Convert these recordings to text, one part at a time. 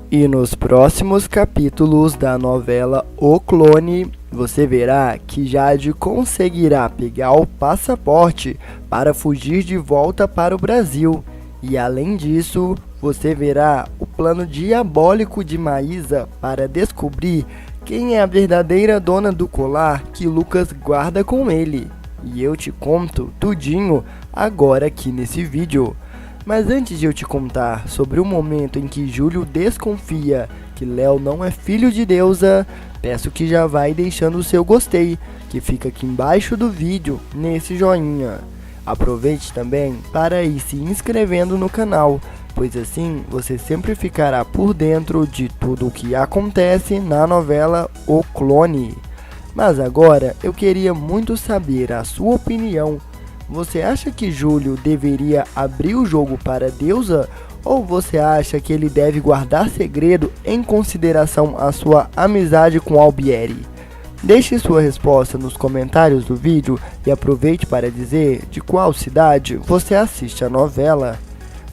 E nos próximos capítulos da novela O Clone, você verá que Jade conseguirá pegar o passaporte para fugir de volta para o Brasil. E além disso, você verá o plano diabólico de Maísa para descobrir quem é a verdadeira dona do colar que Lucas guarda com ele. E eu te conto tudinho agora aqui nesse vídeo. Mas antes de eu te contar sobre o momento em que Júlio desconfia que Léo não é filho de deusa, peço que já vai deixando o seu gostei, que fica aqui embaixo do vídeo, nesse joinha. Aproveite também para ir se inscrevendo no canal, pois assim você sempre ficará por dentro de tudo o que acontece na novela O Clone. Mas agora eu queria muito saber a sua opinião. Você acha que Júlio deveria abrir o jogo para a deusa ou você acha que ele deve guardar segredo em consideração a sua amizade com Albieri? Deixe sua resposta nos comentários do vídeo e aproveite para dizer de qual cidade você assiste a novela.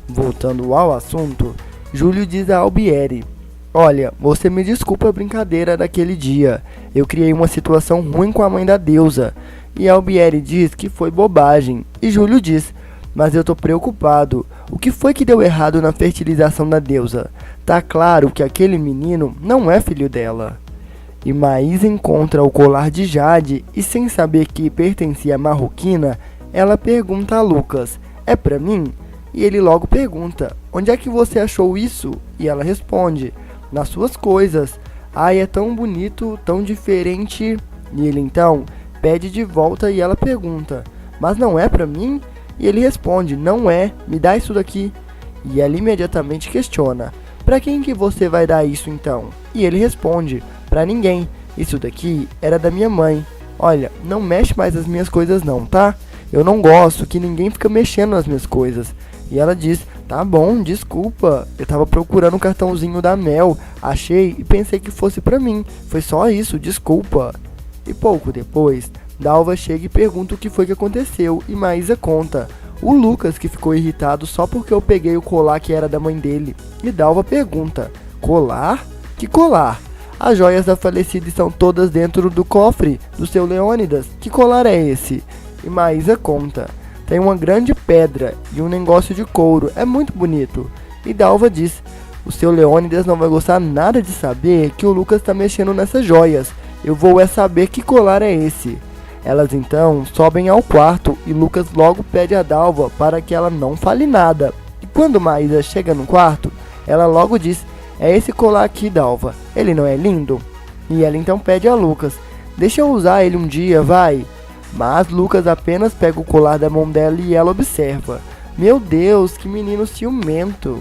Voltando ao assunto, Júlio diz a Albieri: "Olha, você me desculpa a brincadeira daquele dia. Eu criei uma situação ruim com a mãe da deusa." E Albieri diz que foi bobagem. E Júlio diz: "Mas eu tô preocupado. O que foi que deu errado na fertilização da deusa? Tá claro que aquele menino não é filho dela." E Maísa encontra o colar de Jade e, sem saber que pertencia à marroquina, ela pergunta a Lucas: "É pra mim?" E ele logo pergunta: "Onde é que você achou isso?" E ela responde: "Nas suas coisas. Ai, é tão bonito, tão diferente." E ele então pede de volta e ela pergunta: "Mas não é pra mim?" E ele responde: "Não é, me dá isso daqui." E ela imediatamente questiona: "Pra quem que você vai dar isso então?" E ele responde: "Pra ninguém, isso daqui era da minha mãe. Olha, não mexe mais as minhas coisas não, tá? Eu não gosto que ninguém fica mexendo nas minhas coisas." E ela diz: "Tá bom, desculpa, eu tava procurando o cartãozinho da Mel, achei e pensei que fosse pra mim, foi só isso, desculpa." E pouco depois, Dalva chega e pergunta o que foi que aconteceu, e Maísa conta: "O Lucas que ficou irritado só porque eu peguei o colar que era da mãe dele." E Dalva pergunta: "Colar? Que colar? As joias da falecida estão todas dentro do cofre do seu Leônidas. Que colar é esse?" E Maísa conta: "Tem uma grande pedra e um negócio de couro, é muito bonito." E Dalva diz: "O seu Leônidas não vai gostar nada de saber que o Lucas está mexendo nessas joias. Eu vou saber que colar é esse." Elas então sobem ao quarto e Lucas logo pede a Dalva para que ela não fale nada. E quando Maísa chega no quarto, ela logo diz: "É esse colar aqui, Dalva, ele não é lindo?" E ela então pede a Lucas: "Deixa eu usar ele um dia, vai." Mas Lucas apenas pega o colar da mão dela e ela observa: "Meu Deus, que menino ciumento."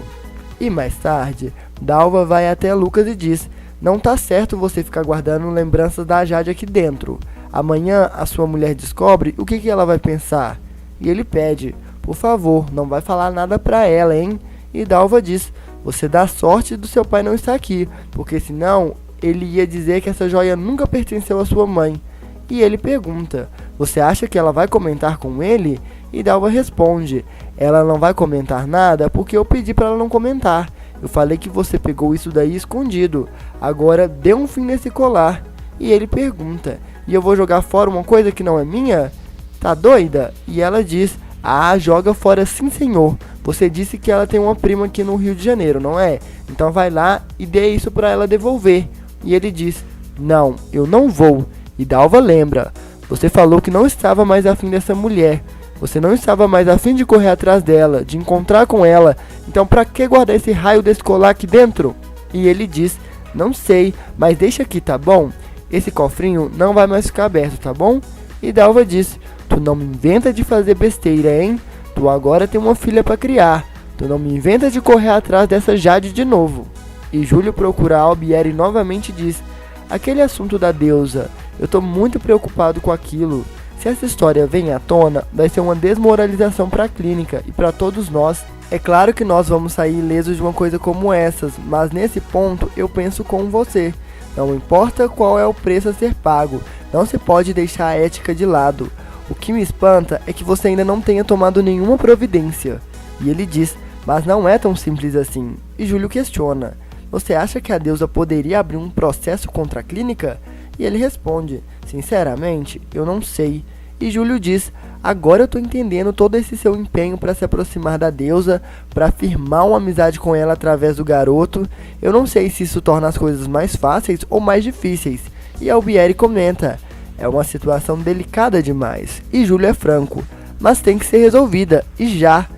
E mais tarde, Dalva vai até Lucas e diz: "Não tá certo você ficar guardando lembranças da Jade aqui dentro. Amanhã a sua mulher descobre, o que ela vai pensar?" E ele pede: "Por favor, não vai falar nada pra ela, hein?" E Dalva diz: "Você dá sorte do seu pai não estar aqui, porque senão ele ia dizer que essa joia nunca pertenceu à sua mãe." E ele pergunta: "Você acha que ela vai comentar com ele?" E Dalva responde: "Ela não vai comentar nada porque eu pedi pra ela não comentar. Eu falei que você pegou isso daí escondido. Agora dê um fim nesse colar." E ele pergunta: "E eu vou jogar fora uma coisa que não é minha? Tá doida?" E ela diz: "Ah, joga fora sim, senhor. Você disse que ela tem uma prima aqui no Rio de Janeiro, não é? Então vai lá e dê isso pra ela devolver." E ele diz: "Não, eu não vou." E Dalva lembra: "Você falou que não estava mais afim dessa mulher. Você não estava mais afim de correr atrás dela, de encontrar com ela. Então pra que guardar esse raio desse colar aqui dentro?" E ele diz: "Não sei, mas deixa aqui, tá bom? Esse cofrinho não vai mais ficar aberto, tá bom?" E Dalva diz: "Tu não me inventa de fazer besteira, hein? Tu agora tem uma filha pra criar. Tu não me inventa de correr atrás dessa Jade de novo." E Júlio procura Albieri novamente e diz: "Aquele assunto da deusa, eu tô muito preocupado com aquilo. Se essa história vem à tona, vai ser uma desmoralização para a clínica e para todos nós. É claro que nós vamos sair ilesos de uma coisa como essas, mas nesse ponto eu penso com você. Não importa qual é o preço a ser pago, não se pode deixar a ética de lado. O que me espanta é que você ainda não tenha tomado nenhuma providência." E ele diz: "Mas não é tão simples assim." E Júlio questiona: você acha que a deusa poderia abrir um processo contra a clínica? E ele responde, sinceramente, eu não sei. E Júlio diz, agora eu tô entendendo todo esse seu empenho para se aproximar da deusa, para firmar uma amizade com ela através do garoto. Eu não sei se isso torna as coisas mais fáceis ou mais difíceis. E Albieri comenta, é uma situação delicada demais. E Júlio é franco, mas tem que ser resolvida, e já.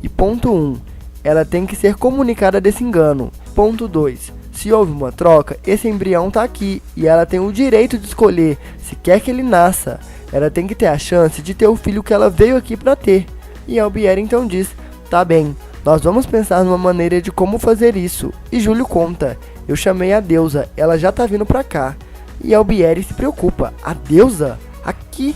E ponto 1, ela tem que ser comunicada desse engano. Ponto 2, se houve uma troca, esse embrião tá aqui, e ela tem o direito de escolher se quer que ele nasça. Ela tem que ter a chance de ter o filho que ela veio aqui para ter. E Albieri então diz, tá bem, nós vamos pensar numa maneira de como fazer isso. E Júlio conta, eu chamei a deusa, ela já tá vindo pra cá. E Albieri se preocupa, a deusa? Aqui?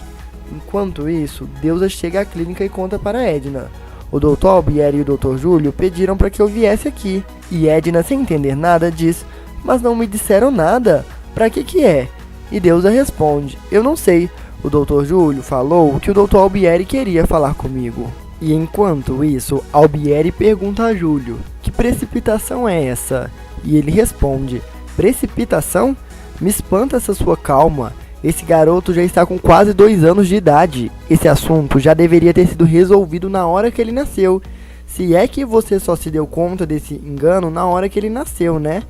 Enquanto isso, deusa chega à clínica e conta para Edna. O Dr. Albieri e o Dr. Júlio pediram para que eu viesse aqui. E Edna, sem entender nada, diz, mas não me disseram nada, pra que é? E deusa responde, eu não sei. O Dr. Júlio falou que o Dr. Albieri queria falar comigo. E enquanto isso, Albieri pergunta a Júlio, que precipitação é essa? E ele responde, precipitação? Me espanta essa sua calma. Esse garoto já está com quase 2 anos de idade. Esse assunto já deveria ter sido resolvido na hora que ele nasceu. Se é que você só se deu conta desse engano na hora que ele nasceu, né?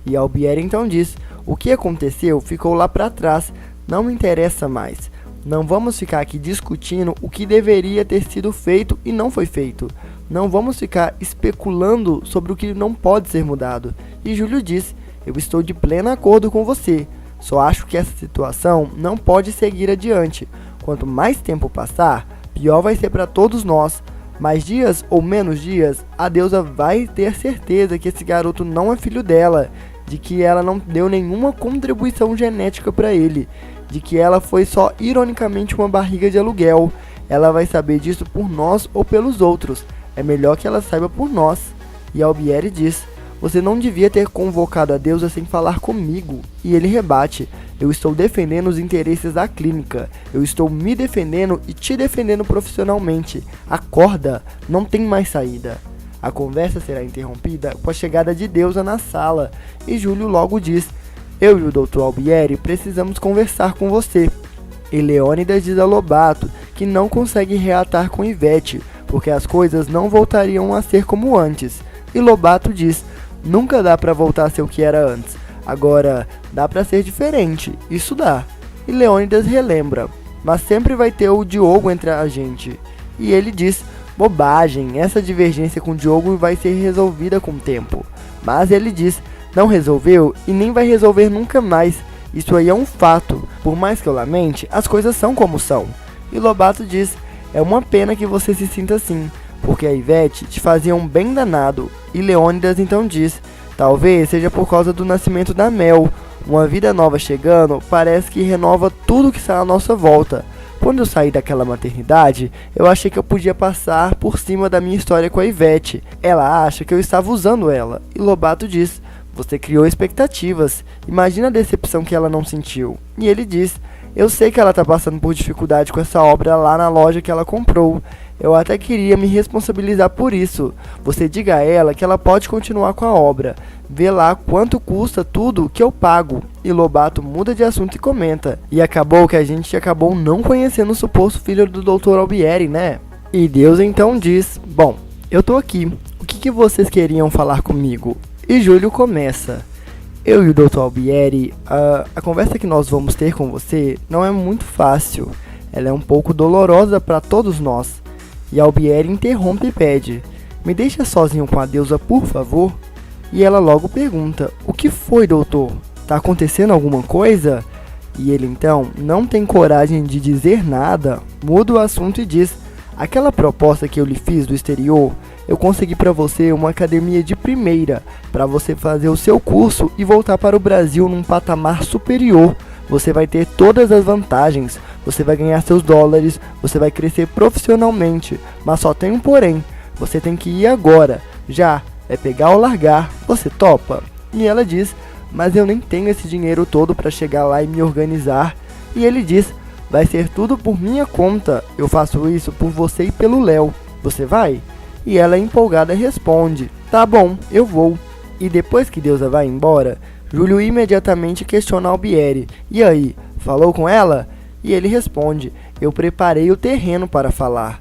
E Albieri então diz, o que aconteceu ficou lá para trás, não me interessa mais. Não vamos ficar aqui discutindo o que deveria ter sido feito e não foi feito. Não vamos ficar especulando sobre o que não pode ser mudado. E Júlio diz, eu estou de pleno acordo com você. Só acho que essa situação não pode seguir adiante. Quanto mais tempo passar, pior vai ser para todos nós. Mais dias ou menos dias, a deusa vai ter certeza que esse garoto não é filho dela, de que ela não deu nenhuma contribuição genética para ele, de que ela foi só ironicamente uma barriga de aluguel. Ela vai saber disso por nós ou pelos outros. É melhor que ela saiba por nós. E Albieri diz, você não devia ter convocado a deusa sem falar comigo. E ele rebate, eu estou defendendo os interesses da clínica. Eu estou me defendendo e te defendendo profissionalmente. Acorda, não tem mais saída. A conversa será interrompida com a chegada de deusa na sala. E Júlio logo diz, eu e o Dr. Albieri precisamos conversar com você. E Leônidas diz a Lobato que não consegue reatar com Ivete, porque as coisas não voltariam a ser como antes. E Lobato diz, nunca dá pra voltar a ser o que era antes. Agora, dá pra ser diferente, isso dá. E Leônidas relembra, mas sempre vai ter o Diogo entre a gente. E ele diz, bobagem, essa divergência com o Diogo vai ser resolvida com o tempo. Mas ele diz, não resolveu e nem vai resolver nunca mais. Isso aí é um fato. Por mais que eu lamente, as coisas são como são. E Lobato diz, é uma pena que você se sinta assim, porque a Ivete te fazia um bem danado. E Leônidas então diz, talvez seja por causa do nascimento da Mel. Uma vida nova chegando parece que renova tudo que está à nossa volta. Quando eu saí daquela maternidade, eu achei que eu podia passar por cima da minha história com a Ivete. Ela acha que eu estava usando ela. E Lobato diz, você criou expectativas. Imagina a decepção que ela não sentiu. E ele diz, eu sei que ela está passando por dificuldade com essa obra lá na loja que ela comprou. Eu até queria me responsabilizar por isso. Você diga a ela que ela pode continuar com a obra. Vê lá quanto custa tudo que eu pago. E Lobato muda de assunto e comenta. E acabou que a gente acabou não conhecendo o suposto filho do Dr. Albieri, né? E Deus então diz, bom, eu tô aqui. O que vocês queriam falar comigo? E Júlio começa. Eu e o Dr. Albieri, a conversa que nós vamos ter com você não é muito fácil. Ela é um pouco dolorosa para todos nós. E Albieri interrompe e pede, me deixa sozinho com a deusa, por favor? E ela logo pergunta, o que foi, doutor? Tá acontecendo alguma coisa? E ele então não tem coragem de dizer nada, muda o assunto e diz, aquela proposta que eu lhe fiz do exterior, eu consegui para você uma academia de primeira, para você fazer o seu curso e voltar para o Brasil num patamar superior. Você vai ter todas as vantagens, você vai ganhar seus dólares, você vai crescer profissionalmente, mas só tem um porém, você tem que ir agora, já, é pegar ou largar, você topa? E ela diz, mas eu nem tenho esse dinheiro todo para chegar lá e me organizar. E ele diz, vai ser tudo por minha conta, eu faço isso por você e pelo Léo, você vai? E ela empolgada responde, tá bom, eu vou. E depois que Deusa vai embora, Júlio imediatamente questiona Albieri. E aí, falou com ela? E ele responde, eu preparei o terreno para falar.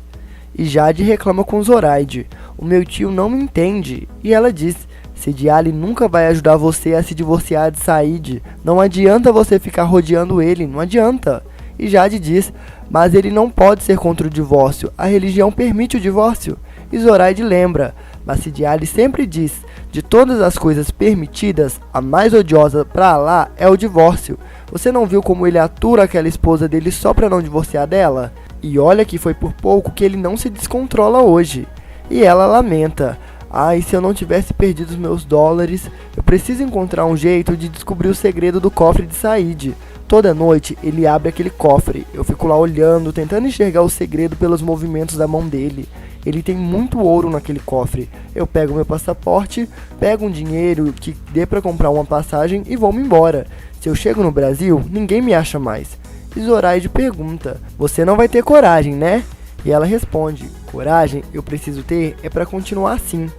E Jade reclama com Zoraide, o meu tio não me entende. E ela diz, Cediale nunca vai ajudar você a se divorciar de Said. Não adianta você ficar rodeando ele, não adianta. E Jade diz, mas ele não pode ser contra o divórcio, a religião permite o divórcio. E Zoraide lembra, mas Cediale sempre diz, de todas as coisas permitidas, a mais odiosa para Alá é o divórcio. Você não viu como ele atura aquela esposa dele só para não divorciar dela? E olha que foi por pouco que ele não se descontrola hoje. E ela lamenta, ai, se eu não tivesse perdido os meus dólares, eu preciso encontrar um jeito de descobrir o segredo do cofre de Said. Toda noite ele abre aquele cofre, eu fico lá olhando, tentando enxergar o segredo pelos movimentos da mão dele. Ele tem muito ouro naquele cofre. Eu pego meu passaporte, pego um dinheiro que dê pra comprar uma passagem e vou-me embora. Se eu chego no Brasil, ninguém me acha mais. E Zoraide pergunta, você não vai ter coragem, né? E ela responde, coragem eu preciso ter é pra continuar assim.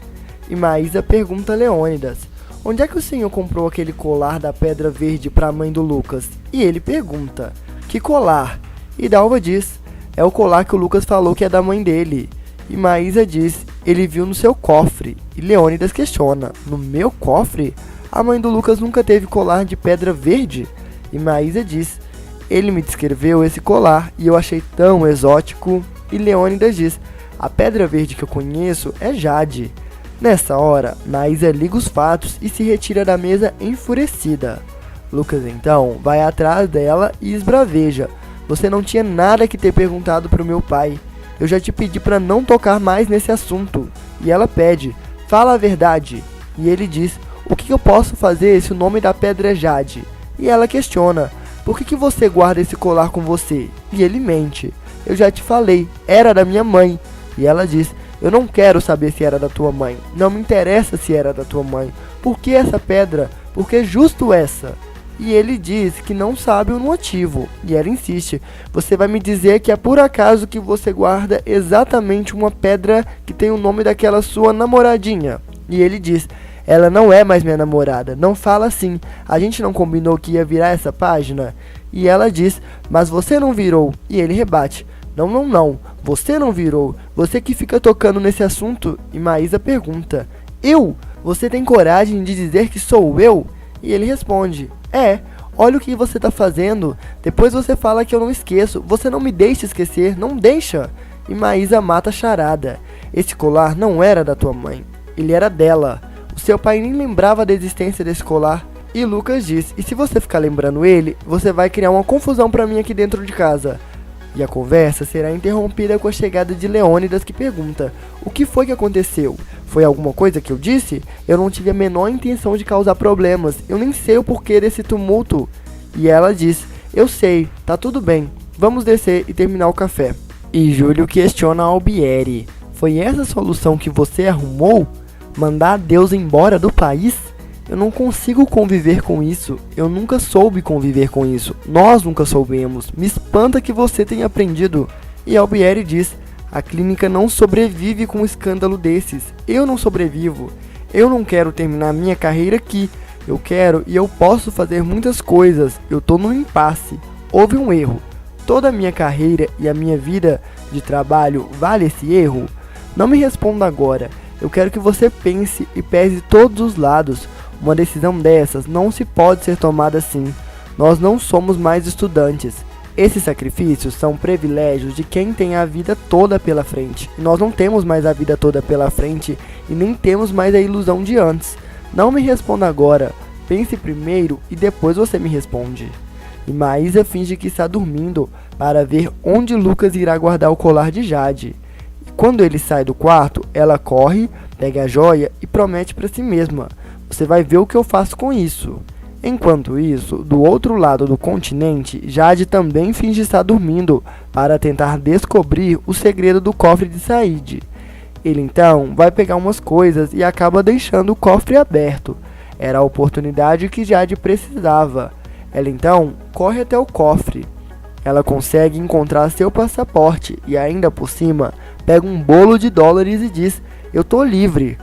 E Maísa pergunta a Leônidas, onde é que o senhor comprou aquele colar da pedra verde pra mãe do Lucas? E ele pergunta, que colar? E Dalva diz, é o colar que o Lucas falou que é da mãe dele. E Maísa diz, ele viu no seu cofre. E Leônidas questiona, no meu cofre? A mãe do Lucas nunca teve colar de pedra verde? E Maísa diz, ele me descreveu esse colar e eu achei tão exótico. E Leônidas diz, a pedra verde que eu conheço é Jade. Nessa hora, Maísa liga os fatos e se retira da mesa enfurecida. Lucas então vai atrás dela e esbraveja, você não tinha nada que ter perguntado pro meu pai. Eu já te pedi para não tocar mais nesse assunto. E ela pede, fala a verdade. E ele diz, o que eu posso fazer se o nome da pedra é Jade? E ela questiona, por que você guarda esse colar com você? E ele mente, eu já te falei, era da minha mãe. E ela diz, eu não quero saber se era da tua mãe, não me interessa se era da tua mãe. Por que essa pedra? Por que justo essa? E ele diz que não sabe o motivo. E ela insiste, você vai me dizer que é por acaso que você guarda exatamente uma pedra que tem o nome daquela sua namoradinha? E ele diz, ela não é mais minha namorada, não fala assim, a gente não combinou que ia virar essa página? E ela diz, mas você não virou. E ele rebate, não, você não virou, você que fica tocando nesse assunto. E Maísa pergunta, eu? Você tem coragem de dizer que sou eu? E ele responde, olha o que você tá fazendo, depois você fala que eu não esqueço, você não me deixa esquecer, não deixa. E Maísa mata a charada, esse colar não era da tua mãe, ele era dela, o seu pai nem lembrava da existência desse colar. E Lucas diz, e se você ficar lembrando ele, você vai criar uma confusão pra mim aqui dentro de casa. E a conversa será interrompida com a chegada de Leônidas que pergunta, o que foi que aconteceu? Foi alguma coisa que eu disse? Eu não tive a menor intenção de causar problemas, eu nem sei o porquê desse tumulto. E ela diz, eu sei, tá tudo bem, vamos descer e terminar o café. E Júlio questiona Albieri, foi essa a solução que você arrumou? Mandar Deus embora do país? Eu não consigo conviver com isso, eu nunca soube conviver com isso, nós nunca soubemos, me espanta que você tenha aprendido. E Albieri diz, a clínica não sobrevive com um escândalo desses, eu não sobrevivo, eu não quero terminar minha carreira aqui, eu quero e eu posso fazer muitas coisas, eu tô num impasse, houve um erro, toda a minha carreira e a minha vida de trabalho vale esse erro? Não me responda agora, eu quero que você pense e pese todos os lados. Uma decisão dessas não se pode ser tomada assim. Nós não somos mais estudantes. Esses sacrifícios são privilégios de quem tem a vida toda pela frente. E nós não temos mais a vida toda pela frente e nem temos mais a ilusão de antes. Não me responda agora. Pense primeiro e depois você me responde. E Maísa finge que está dormindo para ver onde Lucas irá guardar o colar de Jade. E quando ele sai do quarto, ela corre, pega a joia e promete para si mesma. Você vai ver o que eu faço com isso. Enquanto isso, do outro lado do continente, Jade também finge estar dormindo para tentar descobrir o segredo do cofre de Said. Ele então vai pegar umas coisas e acaba deixando o cofre aberto. Era a oportunidade que Jade precisava. Ela então corre até o cofre. Ela consegue encontrar seu passaporte e ainda por cima pega um bolo de dólares e diz, eu tô livre.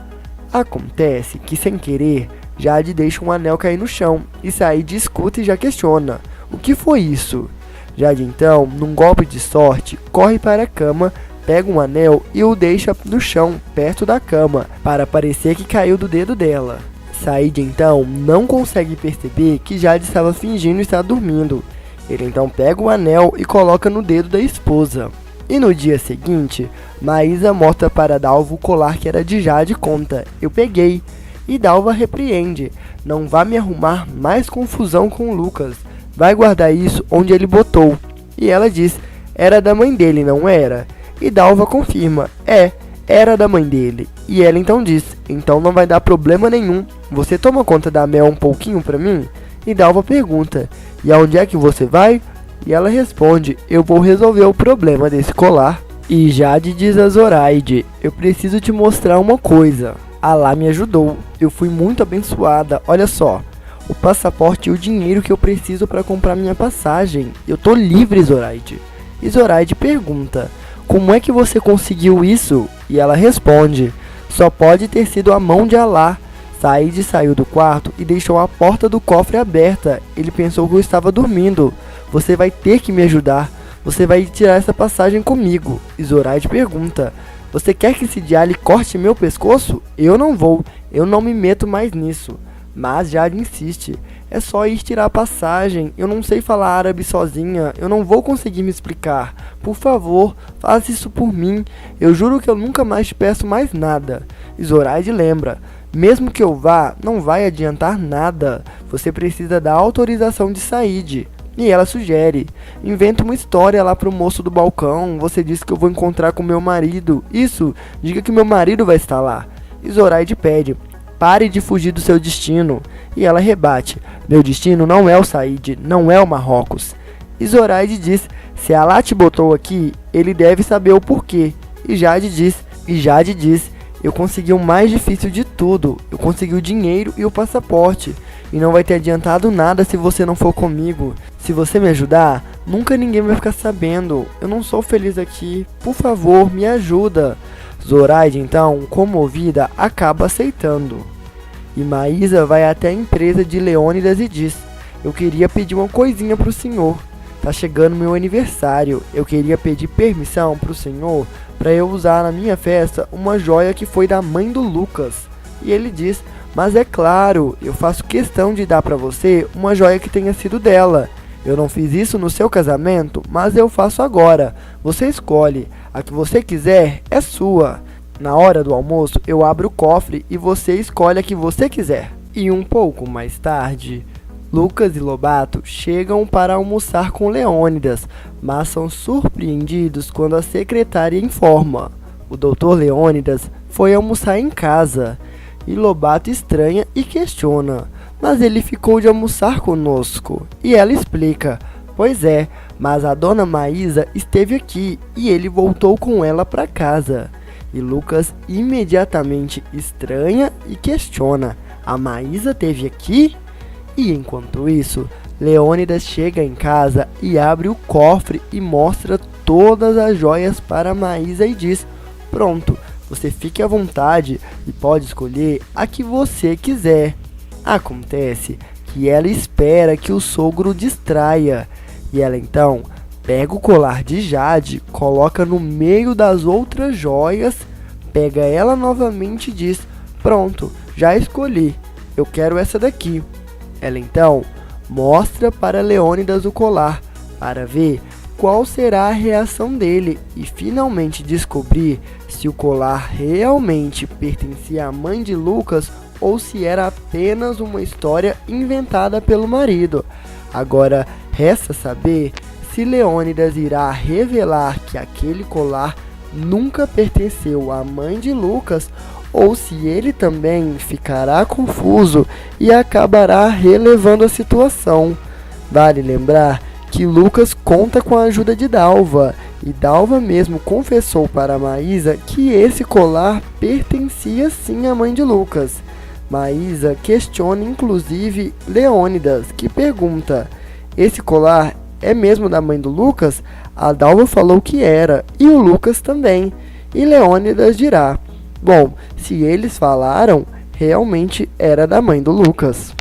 Acontece que, sem querer, Jade deixa um anel cair no chão e Said escuta e já questiona: o que foi isso? Jade então, num golpe de sorte, corre para a cama, pega um anel e o deixa no chão, perto da cama, para parecer que caiu do dedo dela. Said então não consegue perceber que Jade estava fingindo estar dormindo. Ele então pega o anel e coloca no dedo da esposa. E no dia seguinte, Maísa mostra para Dalva o colar que era de Jade e conta: eu peguei. E Dalva repreende: não vá me arrumar mais confusão com Lucas. Vai guardar isso onde ele botou. E ela diz: era da mãe dele, não era? E Dalva confirma: era da mãe dele. E ela então diz: então não vai dar problema nenhum. Você toma conta da Mel um pouquinho pra mim? E Dalva pergunta: e aonde é que você vai? E ela responde: eu vou resolver o problema desse colar. E Jade diz a Zoraide: eu preciso te mostrar uma coisa. Alá me ajudou. Eu fui muito abençoada. Olha só. O passaporte e o dinheiro que eu preciso para comprar minha passagem. Eu tô livre, Zoraide. E Zoraide pergunta: como é que você conseguiu isso? E ela responde: só pode ter sido a mão de Alá. Said saiu do quarto e deixou a porta do cofre aberta. Ele pensou que eu estava dormindo. Você vai ter que me ajudar. Você vai tirar essa passagem comigo. E Zoraide pergunta: você quer que esse Djali corte meu pescoço? Eu não vou. Eu não me meto mais nisso. Mas Jade insiste: é só ir tirar a passagem. Eu não sei falar árabe sozinha. Eu não vou conseguir me explicar. Por favor, faça isso por mim. Eu juro que eu nunca mais te peço mais nada. E Zoraide lembra: mesmo que eu vá, não vai adiantar nada. Você precisa da autorização de Said. E ela sugere: inventa uma história lá pro moço do balcão. Você disse que eu vou encontrar com meu marido. Isso, diga que meu marido vai estar lá. E Zoraide pede: pare de fugir do seu destino. E ela rebate: meu destino não é o Said, não é o Marrocos. E Zoraide diz: se Alá te botou aqui, ele deve saber o porquê. E Jade diz: eu consegui o mais difícil de tudo. Eu consegui o dinheiro e o passaporte. E não vai ter adiantado nada se você não for comigo. Se você me ajudar, nunca ninguém vai ficar sabendo. Eu não sou feliz aqui. Por favor, me ajuda. Zoraide, então, comovida, acaba aceitando. E Maísa vai até a empresa de Leônidas e diz: eu queria pedir uma coisinha pro senhor. Tá chegando meu aniversário. Eu queria pedir permissão pro senhor para eu usar na minha festa uma joia que foi da mãe do Lucas. E ele diz: mas é claro, eu faço questão de dar para você uma joia que tenha sido dela. Eu não fiz isso no seu casamento, mas eu faço agora. Você escolhe. A que você quiser é sua. Na hora do almoço, eu abro o cofre e você escolhe a que você quiser. E um pouco mais tarde, Lucas e Lobato chegam para almoçar com Leônidas, mas são surpreendidos quando a secretária informa: o Dr. Leônidas foi almoçar em casa. E Lobato estranha e questiona: mas ele ficou de almoçar conosco. E ela explica: pois é, mas a dona Maísa esteve aqui e ele voltou com ela para casa. E Lucas imediatamente estranha e questiona: a Maísa esteve aqui? E enquanto isso, Leônidas chega em casa e abre o cofre e mostra todas as joias para Maísa e diz: pronto, você fique à vontade e pode escolher a que você quiser. Acontece que ela espera que o sogro distraia. E ela então pega o colar de Jade, coloca no meio das outras joias, pega ela novamente e diz: pronto, já escolhi, eu quero essa daqui. Ela então mostra para Leônidas o colar, para ver qual será a reação dele e finalmente descobrir se o colar realmente pertencia à mãe de Lucas ou se era apenas uma história inventada pelo marido. Agora resta saber se Leônidas irá revelar que aquele colar nunca pertenceu à mãe de Lucas ou se ele também ficará confuso e acabará relevando a situação. Vale lembrar que Lucas conta com a ajuda de Dalva, e Dalva mesmo confessou para Maísa que esse colar pertencia sim à mãe de Lucas. Maísa questiona inclusive Leônidas, que pergunta: esse colar é mesmo da mãe do Lucas? A Dalva falou que era, e o Lucas também. E Leônidas dirá: bom, se eles falaram, realmente era da mãe do Lucas.